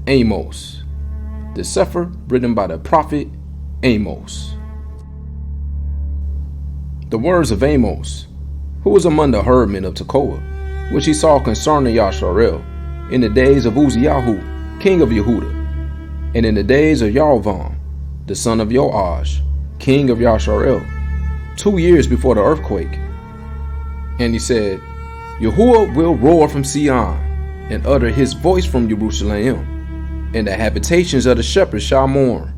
Amos. The Sefer written by the prophet Amos. The words of Amos, who was among the herdmen of Tekoa, which he saw concerning Yasharel, in the days of Uzziah, king of Yehudah, and in the days of Yahuah, the son of Joash, king of Yasharel, 2 years before the earthquake. And he said, Yahuah will roar from Sion, and utter his voice from Jerusalem, and the habitations of the shepherds shall mourn,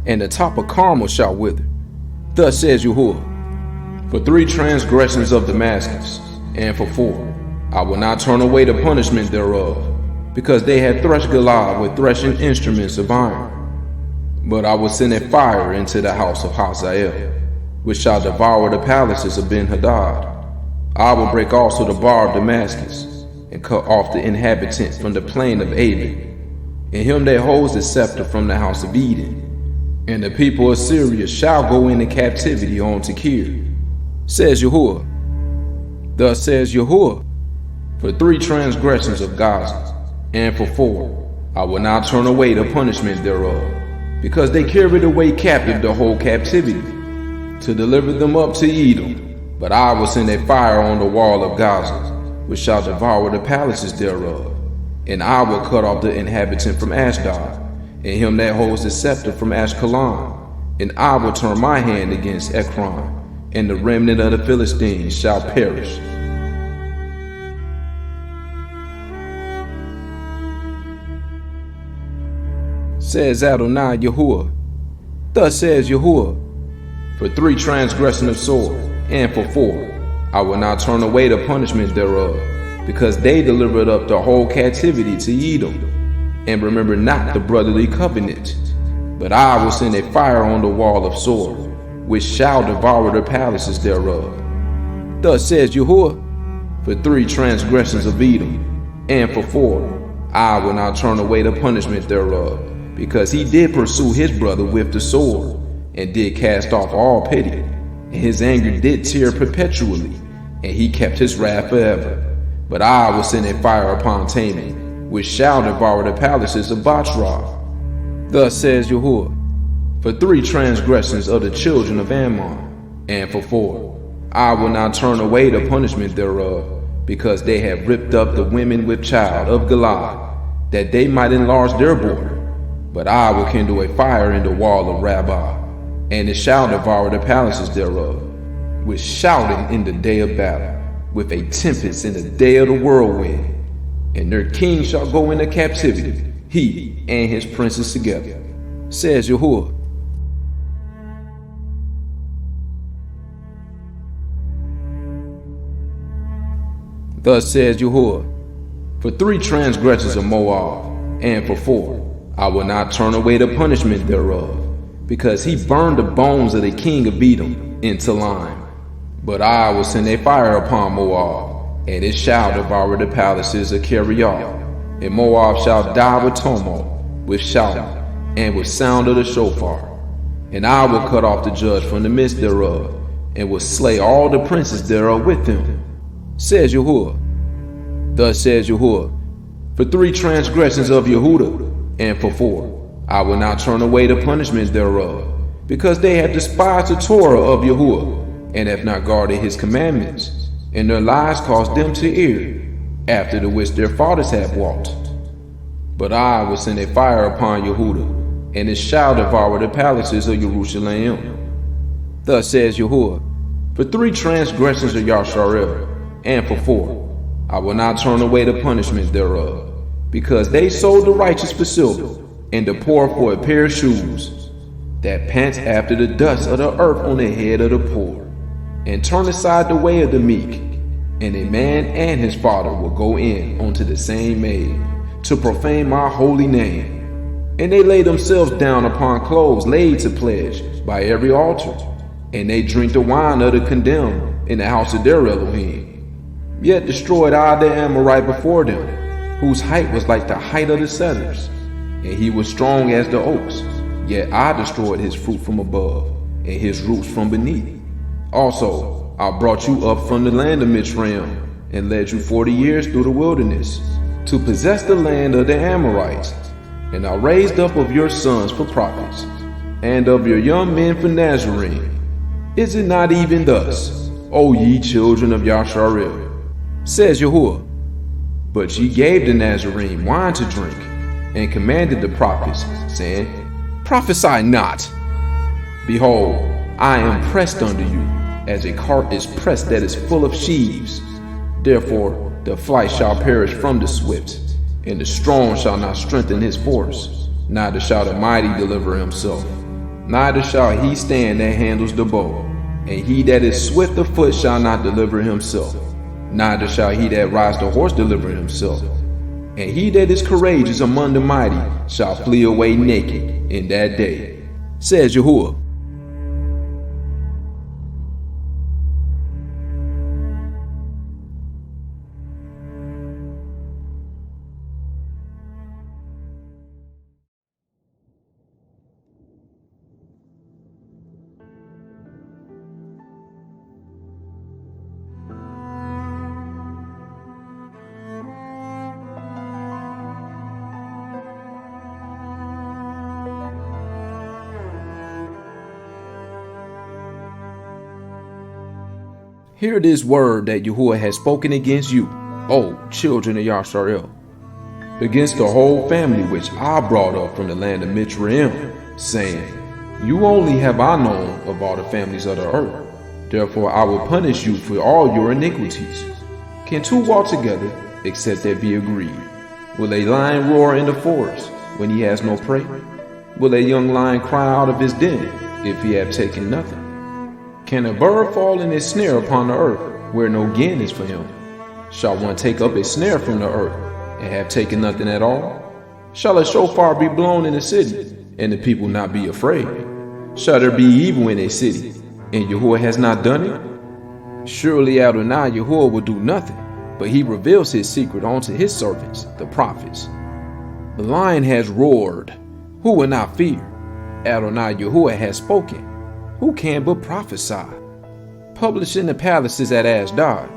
and the top of Carmel shall wither. Thus says Yahuah, for 3 transgressions of Damascus, and for 4, I will not turn away the punishment thereof, because they had threshed Goliad with threshing instruments of iron. But I will send a fire into the house of Hazael, which shall devour the palaces of Ben-Hadad. I will break also the bar of Damascus, and cut off the inhabitants from the plain of Avon, and him that holds the scepter from the house of Eden. And the people of Syria shall go into captivity unto Kir, says Yahuah. Thus says Yahuah, for 3 transgressions of Gaza, and for 4, I will not turn away the punishment thereof, because they carried away captive the whole captivity, to deliver them up to Edom. But I will send a fire on the wall of Gaza, which shall devour the palaces thereof. And I will cut off the inhabitant from Ashdod, and him that holds the scepter from Ashkelon. And I will turn my hand against Ekron, and the remnant of the Philistines shall perish. Says Adonai Yahuah. Thus says Yahuah, for 3 transgression of sword, and for 4, I will not turn away the punishment thereof, because they delivered up the whole captivity to Edom, and remember not the brotherly covenant. But I will send a fire on the wall of sword, which shall devour the palaces thereof. Thus says Yahuah, for 3 transgressions of Edom, and for 4, I will not turn away the punishment thereof, because he did pursue his brother with the sword, and did cast off all pity, and his anger did tear perpetually, and he kept his wrath forever. But I will send a fire upon Taman, which shall devour the palaces of Bachrah. Thus says Yahuah, for 3 transgressions of the children of Ammon, and for 4, I will not turn away the punishment thereof, because they have ripped up the women with child of Goliad, that they might enlarge their border. But I will kindle a fire in the wall of Rabbah, and it shall devour the palaces thereof, with shouting in the day of battle, with a tempest in the day of the whirlwind. And their king shall go into captivity, he and his princes together, says Yahuah. Thus says Yahuah, for 3 transgressions of Moab, and for 4, I will not turn away the punishment thereof, because he burned the bones of the king of Edom into lime. But I will send a fire upon Moab, and it shall devour the palaces of Kiriath. And Moab shall die with tumult, with shouting, and with sound of the shofar. And I will cut off the judge from the midst thereof, and will slay all the princes thereof with him, says Yahuah. Thus says Yahuah, for 3 transgressions of Yehudah, and for 4, I will not turn away the punishment thereof, because they have despised the Torah of Yahuah, and have not guarded his commandments, and their lies caused them to err, after the which their fathers have walked. But I will send a fire upon Yehudah, and it shall devour the palaces of Jerusalem. Thus says Yahuah, for 3 transgressions of Yasharel, and for 4, I will not turn away the punishment thereof, because they sold the righteous for silver, and the poor for a pair of shoes, that pants after the dust of the earth on the head of the poor, and turn aside the way of the meek. And a man and his father will go in unto the same maid, to profane my holy name. And they lay themselves down upon clothes laid to pledge by every altar, and they drink the wine of the condemned in the house of their Elohim. Yet destroyed I the Amorite before them, whose height was like the height of the cedars, and he was strong as the oaks. Yet I destroyed his fruit from above, and his roots from beneath. Also I brought you up from the land of Mitzrayim, and led you 40 years through the wilderness, to possess the land of the Amorites, And I raised up of your sons for prophets, and of your young men for Nazarene. Is it not even thus, O ye children of Yasharel? Says Yahuah. But ye gave the Nazarene wine to drink, and commanded the prophets, saying, Prophesy not. Behold, I am pressed unto you, as a cart is pressed that is full of sheaves. Therefore the flight shall perish from the swift, and the strong shall not strengthen his force, neither shall the mighty deliver himself. Neither shall he stand that handles the bow, and he that is swift of foot shall not deliver himself. Neither shall he that rides the horse deliver himself. And he that is courageous among the mighty shall flee away naked in that day, says Yahuah. Hear this word that Yahuah has spoken against you, O children of Yasharel, against the whole family which I brought up from the land of Mitzrayim, saying, You only have I known of all the families of the earth. Therefore I will punish you for all your iniquities. Can two walk together, except they be agreed? Will a lion roar in the forest when he has no prey? Will a young lion cry out of his den if he have taken nothing? Can a bird fall in a snare upon the earth, where no gain is for him? Shall one take up a snare from the earth, and have taken nothing at all? Shall a shofar be blown in a city, and the people not be afraid? Shall there be evil in a city, and Yahuah has not done it? Surely Adonai Yahuah will do nothing, but he reveals his secret unto his servants, the prophets. The lion has roared, who will not fear? Adonai Yahuah has spoken, who can but prophesy? Publish in the palaces at Ashdod,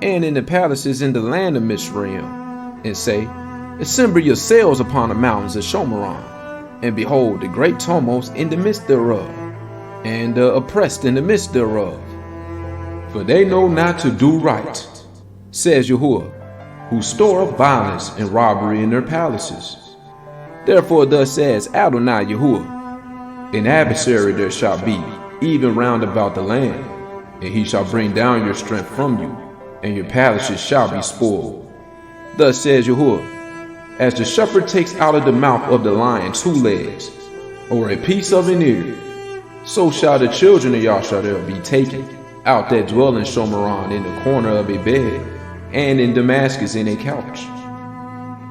and in the palaces in the land of Mitzrayim, and say, Assemble yourselves upon the mountains of Shomeron, and behold the great tumults in the midst thereof, and the oppressed in the midst thereof. For they know not to do right, says Yahuah, who store up violence and robbery in their palaces. Therefore thus says Adonai Yahuah, An adversary there shall be, even round about the land, and he shall bring down your strength from you, and your palaces shall be spoiled. Thus says Yahuah, As the shepherd takes out of the mouth of the lion 2 legs, or a piece of an ear, so shall the children of Yasharel be taken out that dwell in Shomeron in the corner of a bed, and in Damascus in a couch.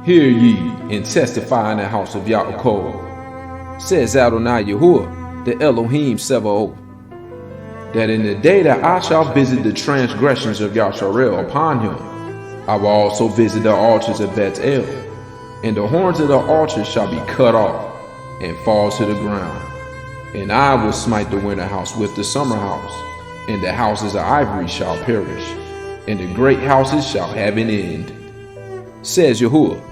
Hear ye, and testify in the house of Yaakov, says Adonai Yahuah, the Elohim Sebaoth, that in the day that I shall visit the transgressions of Yasharel upon him, I will also visit the altars of Bethel, and the horns of the altars shall be cut off, and fall to the ground. And I will smite the winter house with the summer house, and the houses of ivory shall perish, and the great houses shall have an end, says Yahuah.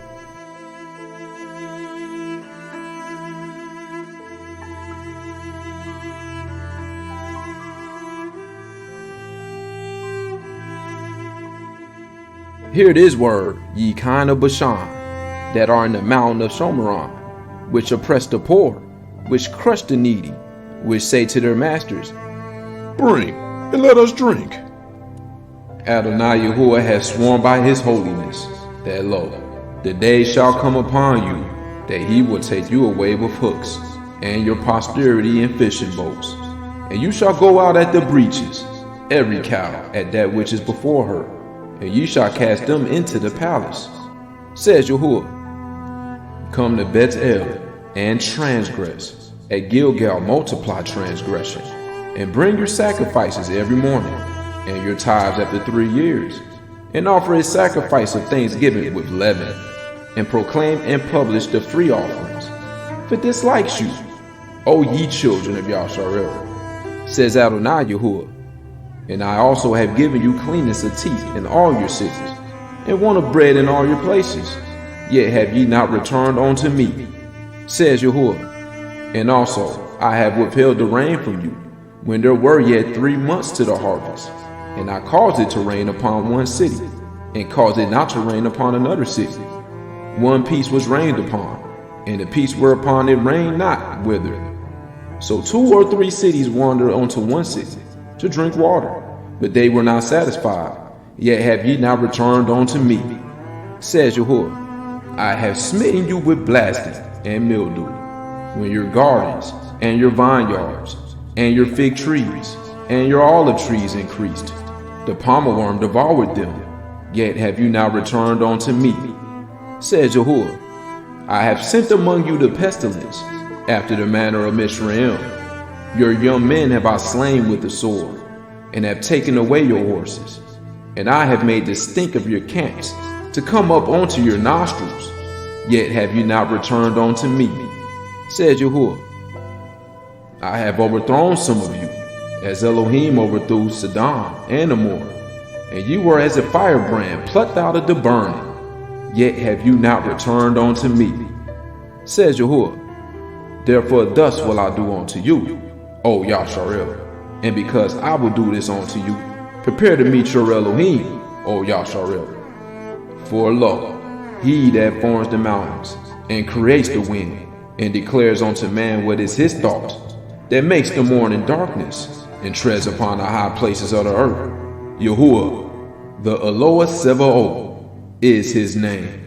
Hear this word, ye kind of Bashan, that are in the mountain of Shomeron, which oppress the poor, which crush the needy, which say to their masters, Bring, and let us drink. Adonai Yahuah has sworn by his holiness, that lo, the day shall come upon you, that he will take you away with hooks, and your posterity in fishing boats. And you shall go out at the breaches, every cow at that which is before her, and you shall cast them into the palace, says Yahuah. Come to Bethel and transgress. At Gilgal multiply transgression, and bring your sacrifices every morning, and your tithes after 3 years, and offer a sacrifice of thanksgiving with leaven, and proclaim and publish the free offerings. For this likes you, O ye children of Yasharel, says Adonai Yahuah. And I also have given you cleanness of teeth in all your cities, and want of bread in all your places. Yet have ye not returned unto me, says Yahuah. And also I have withheld the rain from you, when there were yet 3 months to the harvest. And I caused it to rain upon one city, and caused it not to rain upon another city. One piece was rained upon, and the piece whereupon it rained not withered. So 2 or 3 cities wandered unto one city to drink water, but they were not satisfied. Yet have ye not returned unto me, says Yahuah. I have smitten you with blasting and mildew, when your gardens and your vineyards and your fig trees and your olive trees increased. The palmer worm devoured them, yet have you not returned unto me, says Yahuah. I have sent among you the pestilence, after the manner of Mizraim. Your young men have I slain with the sword, and have taken away your horses. And I have made the stink of your camps to come up onto your nostrils, yet have you not returned unto me, says Yahuah. I have overthrown some of you, as Elohim overthrew Sodom and Amorah, and you were as a firebrand plucked out of the burning, yet have you not returned unto me, says Yahuah. Therefore thus will I do unto you, O Yasharel, and because I will do this unto you, prepare to meet your Elohim, O Yasharel. For lo, he that forms the mountains, and creates the wind, and declares unto man what is his thought, that makes the morning darkness, and treads upon the high places of the earth. Yahuah, the Eloah Sevaoth, is his name.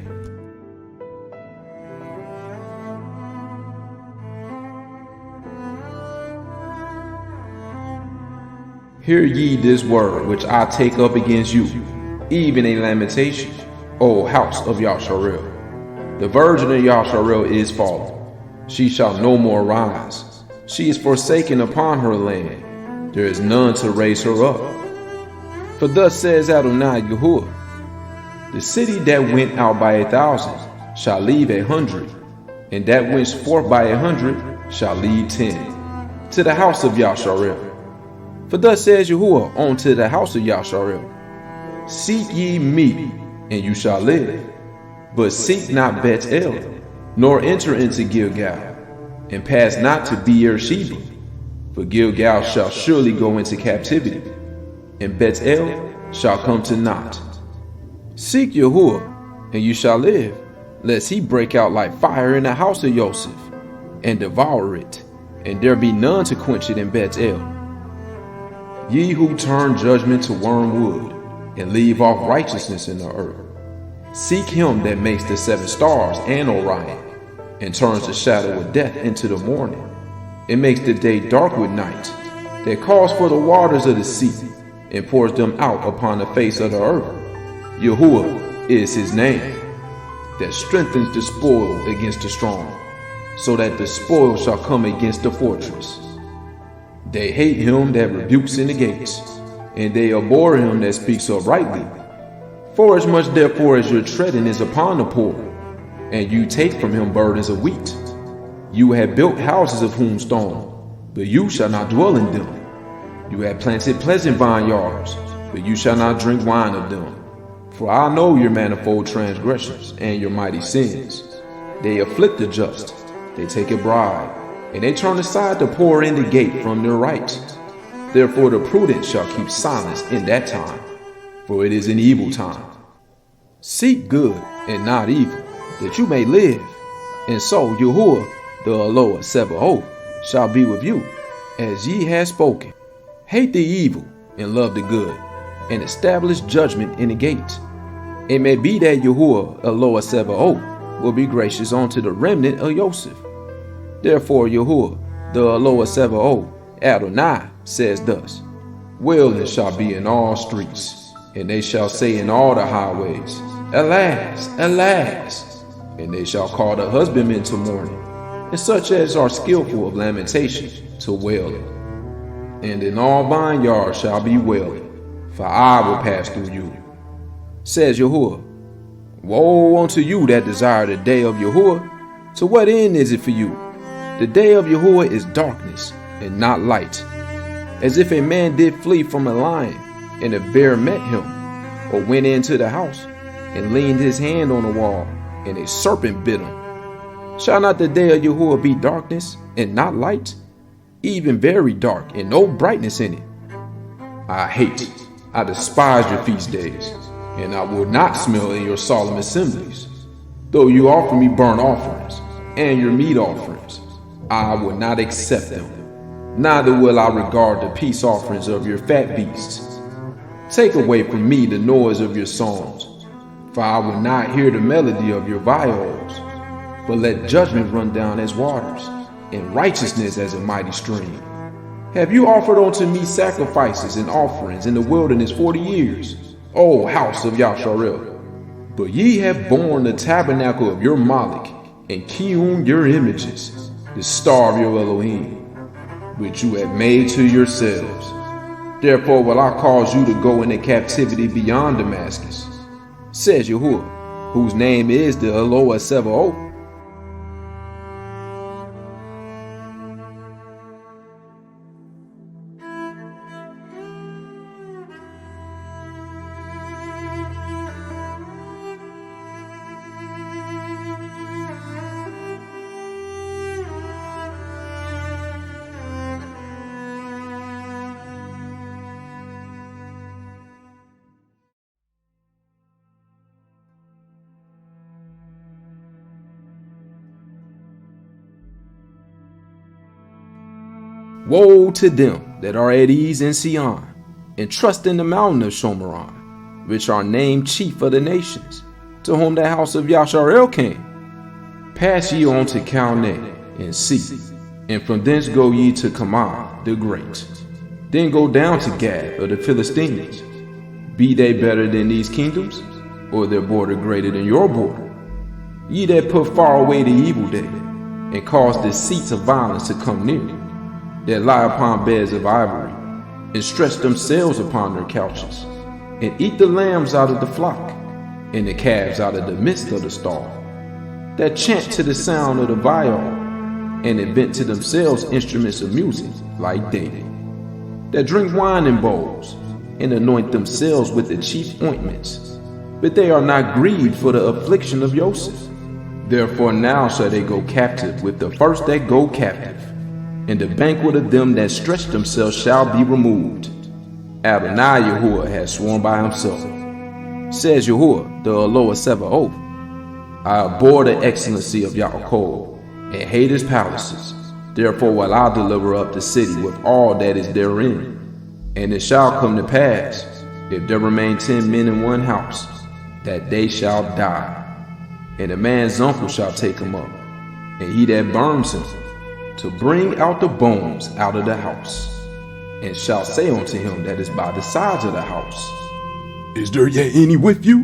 Hear ye this word which I take up against you, even a lamentation, O house of Yasharel. The virgin of Yasharel is fallen. She shall no more rise. She is forsaken upon her land. There is none to raise her up. For thus says Adonai Yahuah, the city that went out by 1,000 shall leave 100, and that went forth by 100 shall leave 10, to the house of Yasharel. For thus says Yahuah unto the house of Yasharel, seek ye me, and you shall live. But seek not Bet-El, nor enter into Gilgal, and pass not to Beersheba. For Gilgal shall surely go into captivity, and Bet-El shall come to naught. Seek Yahuah, and you shall live, lest he break out like fire in the house of Joseph, and devour it, and there be none to quench it in Bet-El. Ye who turn judgment to wormwood, and leave off righteousness in the earth. Seek him that makes the 7 stars and Orion, and turns the shadow of death into the morning, and makes the day dark with night, that calls for the waters of the sea, and pours them out upon the face of the earth. Yahuah is his name, that strengthens the spoil against the strong, so that the spoil shall come against the fortress. They hate him that rebukes in the gates, and they abhor him that speaks uprightly. Forasmuch therefore as your treading is upon the poor, and you take from him burdens of wheat. You have built houses of hewn stone, but you shall not dwell in them. You have planted pleasant vineyards, but you shall not drink wine of them. For I know your manifold transgressions and your mighty sins. They afflict the just, they take a bribe, and they turn aside the poor in the gate from their right. Therefore the prudent shall keep silence in that time, for it is an evil time. Seek good and not evil, that you may live, and so Yahuah, the Eloah Sevaoth, shall be with you, as ye have spoken. Hate the evil and love the good, and establish judgment in the gate. It may be that Yahuah, Eloah Sevaoth, will be gracious unto the remnant of Joseph. Therefore Yahuah, the Eloah Sevaoth, Adonai, says thus, wailing shall be in all streets, and they shall say in all the highways, Alas, alas! And they shall call the husbandmen to mourning, and such as are skillful of lamentation to wailing. And in all vineyards shall be wailing, for I will pass through you, says Yahuah. Woe unto you that desire the day of Yahuah! To what end is it for you? The day of Yahuah is darkness, and not light. As if a man did flee from a lion, and a bear met him, or went into the house, and leaned his hand on the wall, and a serpent bit him. Shall not the day of Yahuah be darkness and not light, even very dark and no brightness in it? I despise your feast days, and I will not smell in your solemn assemblies. Though you offer me burnt offerings and your meat offerings, I will not accept them, neither will I regard the peace offerings of your fat beasts. Take away from me the noise of your songs, for I will not hear the melody of your viols. But let judgment run down as waters, and righteousness as a mighty stream. Have you offered unto me sacrifices and offerings in the wilderness 40 years, O house of Yasharel? But ye have borne the tabernacle of your Moloch, and Kiun your images, the star of your Elohim, which you have made to yourselves. Therefore will I cause you to go into captivity beyond Damascus, says Yahuah, whose name is the Eloah Sevaoth. Woe to them that are at ease in Sion, and trust in the mountain of Shomeron, which are named chief of the nations, to whom the house of Yasharel came. Pass ye on to Calneh and see, and from thence go ye to Kamah the great. Then go down to Gad of the Philistines. Be they better than these kingdoms, or their border greater than your border? Ye that put far away the evil day, and cause the seats of violence to come near, that lie upon beds of ivory, and stretch themselves upon their couches, and eat the lambs out of the flock, and the calves out of the midst of the stall, that chant to the sound of the viol, and invent to themselves instruments of music like David, that drink wine in bowls, and anoint themselves with the chief ointments, but they are not grieved for the affliction of Joseph. Therefore now shall they go captive with the first that go captive, and the banquet of them that stretch themselves shall be removed. Adonai Yahuah has sworn by himself, says Yahuah, the Eloah Sevaoth. I abhor the excellency of Yaakov, and hate his palaces. Therefore will I deliver up the city with all that is therein. And it shall come to pass, if there remain 10 men in one house, that they shall die. And a man's uncle shall take him up, and he that burns him, to bring out the bones out of the house, and shall say unto him that is by the sides of the house, Is there yet any with you?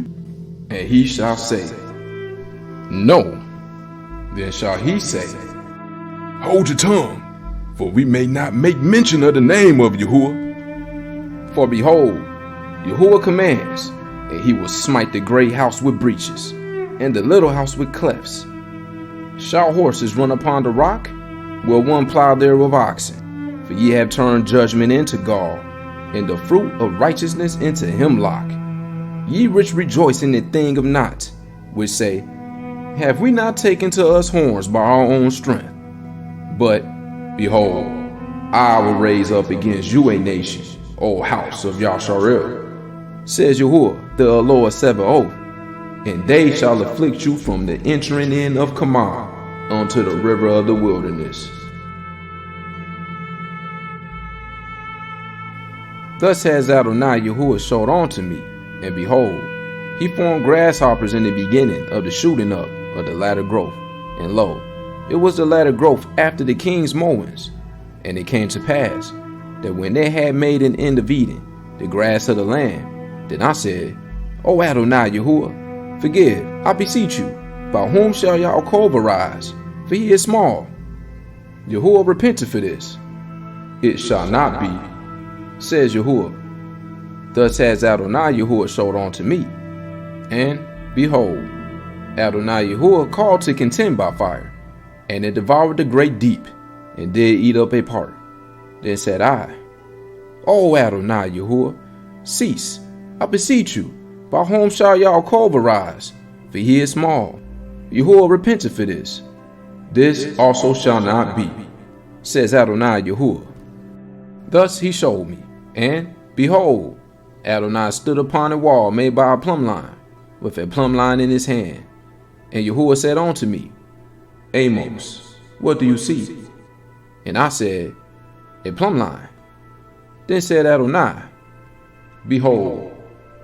And he shall say, No. Then shall he say, Hold your tongue, for we may not make mention of the name of Yahuah. For behold, Yahuah commands, and he will smite the great house with breaches, and the little house with clefts. Shall horses run upon the rock? Will one plow there with oxen? For ye have turned judgment into gall, and the fruit of righteousness into hemlock. Ye rich rejoice in the thing of naught, which say, Have we not taken to us horns by our own strength? But, behold, I will raise up against you a nation, O house of Yasharel, says Yahuah, the Eloah Sevaoth, and they shall afflict you from the entering in of Kamah unto the river of the wilderness. Thus has Adonai Yahuah showed unto me, and behold, he formed grasshoppers in the beginning of the shooting up of the latter growth, and lo, it was the latter growth after the king's mowings. And it came to pass, that when they had made an end of eating the grass of the land, then I said, O Adonai Yahuah, forgive, I beseech you, by whom shall Yaakov arise? For he is small. Yahuah repented for this. It shall not be, says Yahuah. Thus has Adonai Yahuah showed unto me. And, behold, Adonai Yahuah called to contend by fire, and it devoured the great deep, and did eat up a part. Then said I, O Adonai Yahuah, cease, I beseech you, by whom shall Yaakov arise? For he is small. Yahuah repented for this. This also shall not be, says Adonai Yahuah. Thus he showed me, and behold, Adonai stood upon a wall made by a plumb line, with a plumb line in his hand. And Yahuah said unto me, Amos, what do you see? And I said, a plumb line. Then said Adonai, behold,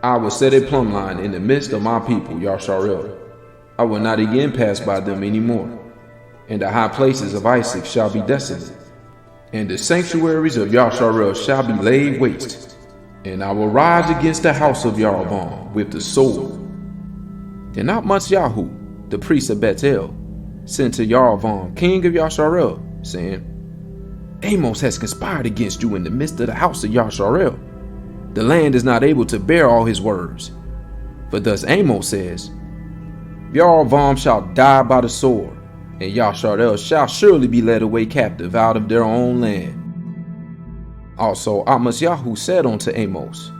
I will set a plumb line in the midst of my people, Yasharel. I will not again pass by them any more. And the high places of Isaac shall be desolate, and the sanctuaries of Yasharel shall be laid waste. And I will rise against the house of Yahuah with the sword. Then Amaziah, the priest of Bethel, sent to Yahuah, king of Yasharel, saying, Amos has conspired against you in the midst of the house of Yasharel. The land is not able to bear all his words. For thus Amos says, Yahuah shall die by the sword, and Yasharel shall surely be led away captive out of their own land. Also Amaziah said unto Amos,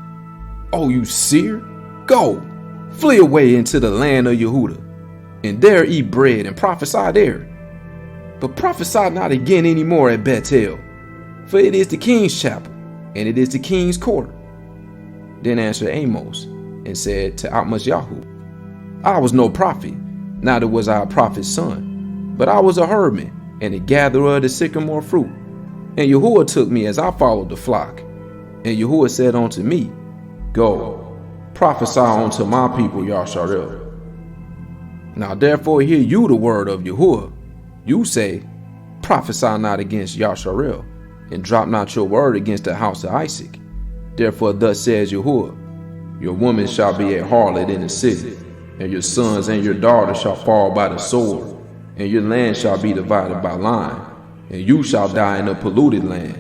O you seer, go, flee away into the land of Yehudah, and there eat bread and prophesy there. But prophesy not again any more at Bethel, for it is the king's chapel, and it is the king's court. Then answered Amos, and said to Amaziah, I was no prophet, neither was I a prophet's son, but I was a herdman, and a gatherer of the sycamore fruit. And Yahuah took me as I followed the flock. And Yahuah said unto me, Go, prophesy unto my people Yasharel. Now therefore hear you the word of Yahuah. You say, Prophesy not against Yasharel, and drop not your word against the house of Isaac. Therefore thus says Yahuah, Your woman shall be a harlot in the city, and your sons and your daughters shall fall by the sword, and your land shall be divided by line, and you shall die in a polluted land.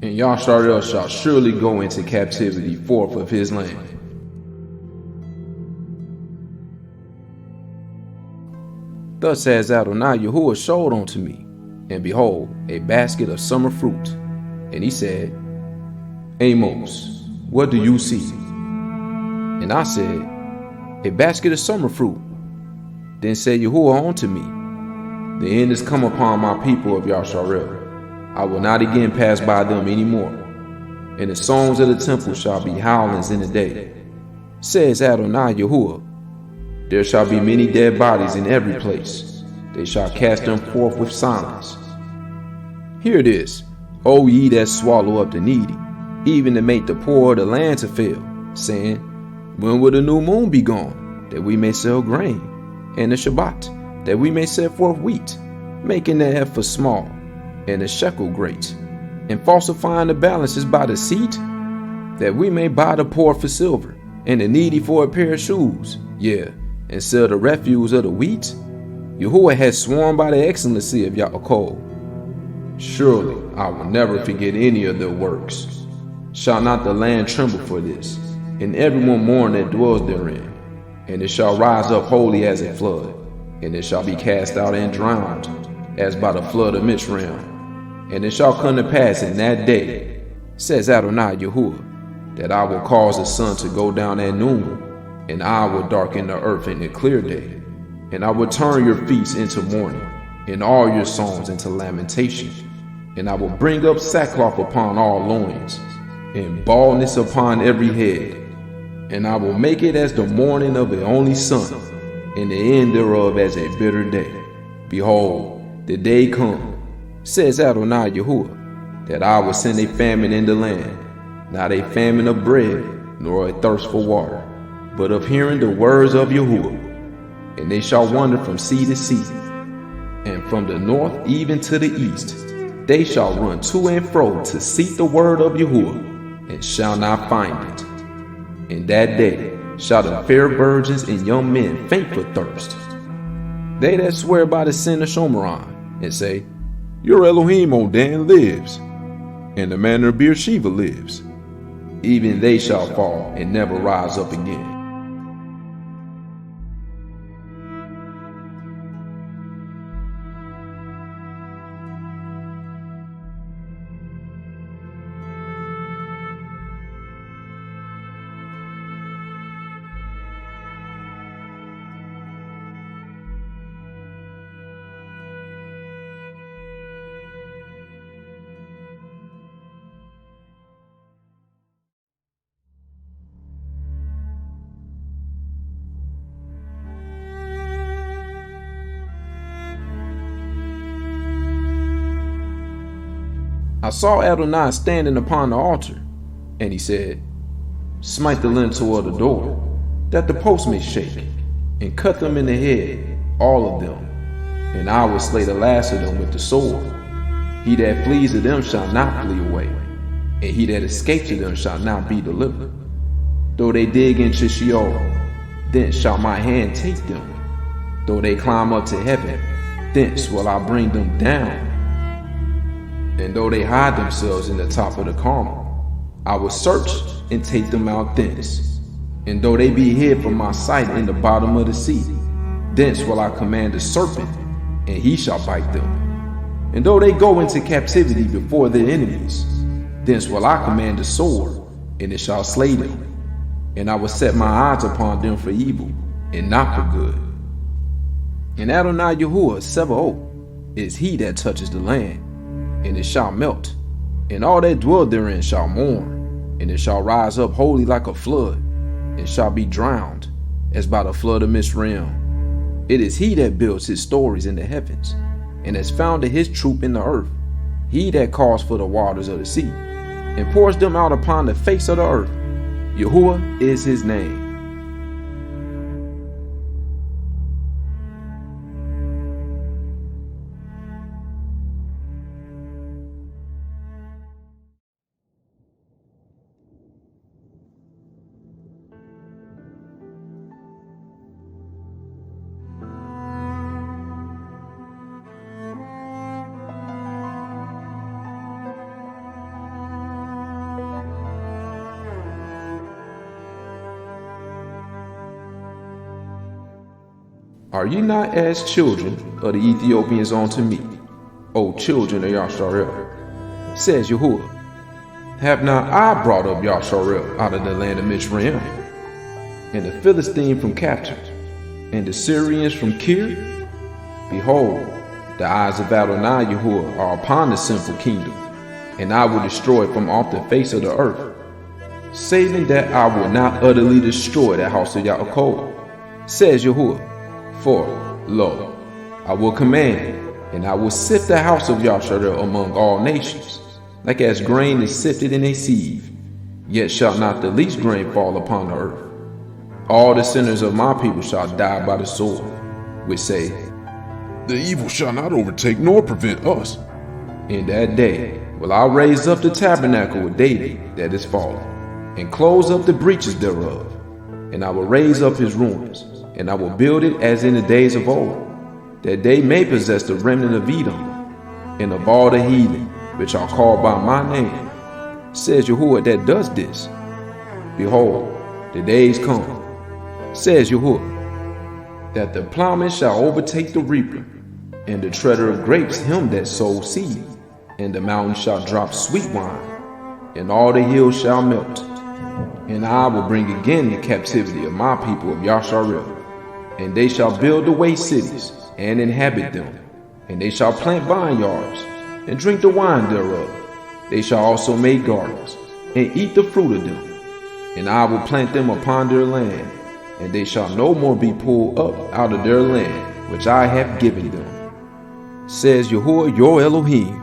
And Yasharel shall surely go into captivity forth of his land. Thus has Adonai Yahuah showed unto me, and behold, a basket of summer fruit. And he said, Amos, what do you see? And I said, a basket of summer fruit. Then said Yahuah unto me, the end is come upon my people of Yasharel. I will not again pass by them any more. And the songs of the temple shall be howlings in the day. Says Adonai Yahuah, there shall be many dead bodies in every place. They shall cast them forth with silence. Hear this, O ye that swallow up the needy, even to make the poor of the land to fail, saying, when will the new moon be gone, that we may sell grain, and the Shabbat, that we may set forth wheat, making the heifer small, and the shekel great, and falsifying the balances by deceit, that we may buy the poor for silver, and the needy for a pair of shoes, yeah, and sell the refuse of the wheat? Yahuah has sworn by the excellency of Yaakov. Surely I will never forget any of their works. Shall not the land tremble for this, and everyone mourn that dwells therein? And it shall rise up wholly as a flood, and it shall be cast out and drowned, as by the flood of Mitzrayim. And it shall come to pass in that day, says Adonai Yahuah, that I will cause the sun to go down at noon, and I will darken the earth in the clear day. And I will turn your feasts into mourning, and all your songs into lamentation. And I will bring up sackcloth upon all loins, and baldness upon every head. And I will make it as the mourning of the only son, and the end thereof as a bitter day. Behold, the day come, says Adonai Yahuah, that I will send a famine in the land, not a famine of bread, nor a thirst for water, but of hearing the words of Yahuah. And they shall wander from sea to sea, and from the north even to the east. They shall run to and fro to seek the word of Yahuah, and shall not find it. In that day shall the fair virgins and young men faint for thirst. They that swear by the sin of Shomeron, and say, Your Elohim, O Dan, lives, and the manner of Beersheba lives, even they shall fall and never rise up again. I saw Adonai standing upon the altar, and he said, Smite the lintel of the door, that the posts may shake, and cut them in the head, all of them, and I will slay the last of them with the sword. He that flees to them shall not flee away, and he that escapes to them shall not be delivered. Though they dig into Sheol, thence shall my hand take them. Though they climb up to heaven, thence will I bring them down. And though they hide themselves in the top of the Carmel, I will search and take them out thence. And though they be hid from my sight in the bottom of the sea, thence will I command the serpent, and he shall bite them. And though they go into captivity before their enemies, thence will I command the sword, and it shall slay them. And I will set my eyes upon them for evil, and not for good. And Adonai Yahuah Sebaoth is he that touches the land, and it shall melt, and all that dwell therein shall mourn, and it shall rise up wholly like a flood, and shall be drowned, as by the flood of Mizraim. It is he that builds his stories in the heavens, and has founded his troop in the earth, he that calls for the waters of the sea, and pours them out upon the face of the earth. Yahuah is his name. Are ye not as children of the Ethiopians unto me, O children of Yasharel? Says Yahuah, have not I brought up Yasharel out of the land of Mizraim, and the Philistine from captive, and the Syrians from Kir? Behold, the eyes of Adonai Yahuah are upon the sinful kingdom, and I will destroy it from off the face of the earth, saving that I will not utterly destroy the house of Yaakov, says Yahuah. For, lo, I will command, and I will sift the house of Yasharel among all nations, like as grain is sifted in a sieve, yet shall not the least grain fall upon the earth. All the sinners of my people shall die by the sword, which say, the evil shall not overtake nor prevent us. In that day will I raise up the tabernacle of David that is fallen, and close up the breaches thereof, and I will raise up his ruins, and I will build it as in the days of old, that they may possess the remnant of Edom, and of all the heathen, which are called by my name, says Yahuah that does this. Behold, the days come, says Yahuah, that the plowman shall overtake the reaper, and the treader of grapes him that sows seed, and the mountain shall drop sweet wine, and all the hills shall melt. And I will bring again the captivity of my people of Yasharel, and they shall build the waste cities, and inhabit them, and they shall plant vineyards, and drink the wine thereof. They shall also make gardens, and eat the fruit of them. And I will plant them upon their land, and they shall no more be pulled up out of their land, which I have given them, says Yahuah your Elohim.